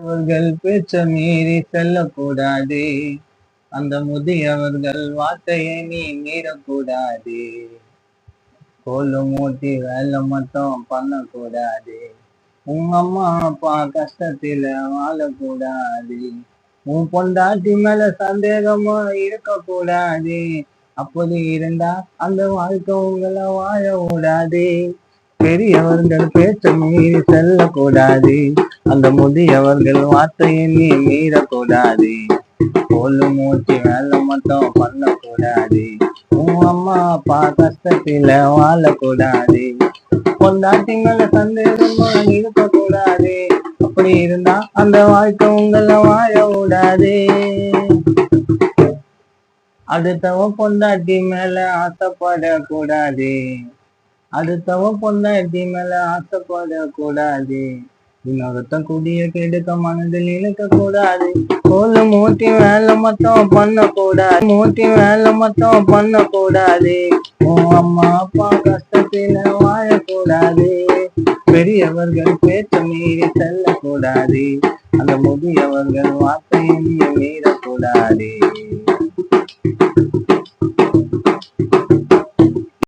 அவர்கள் பேச்ச மீறி செல்லக்கூடாது. அந்த முதியவர்கள் வார்த்தையை நீ மீறக்கூடாது. கோலு மூட்டி வேலை மட்டும் பண்ணக்கூடாது. உங்க அம்மா அப்பா கஷ்டத்துல வாழக்கூடாது. உன் பொண்டாட்டி மேல சந்தேகமா இருக்கக்கூடாது. அப்படி இருந்தா அந்த வாழ்க்கை உங்களை வாழ விடாது. பெரியவர்கள் பேச்ச மீறி செல்லக்கூடாது. அந்த முதியவர்கள் வார்த்தையை நீ மீறக்கூடாது. கோலு மூச்சு வேலை மட்டும் பண்ணக்கூடாது. உன் அம்மா அப்பா கஷ்டத்துல வாழக்கூடாது. பொண்டாட்டி மேல சந்தேகமா இருக்கக்கூடாது. அப்படி இருந்தா அந்த வாழ்க்கை உங்களை வாழ விடாது. அடுத்தவன் பொண்டாட்டி மேல ஆசைப்படக்கூடாது. அடுத்தவன் பொண்டாட்டி மேல ஆசைப்படக்கூடாது. இன்னொருத்தன் குடிய கெடுக்க மனதில் இழுக்க கூடாது. கோலு மூட்டி வேலை மட்டும் பண்ணக்கூடாது. உன் அம்மா அப்பா கஷ்டத்தில வாழக்கூடாது. பெரியவர்கள் பேச்ச மீறி செல்லக்கூடாது. அந்த முதியவர்கள் வார்த்தையை மீறக்கூடாது.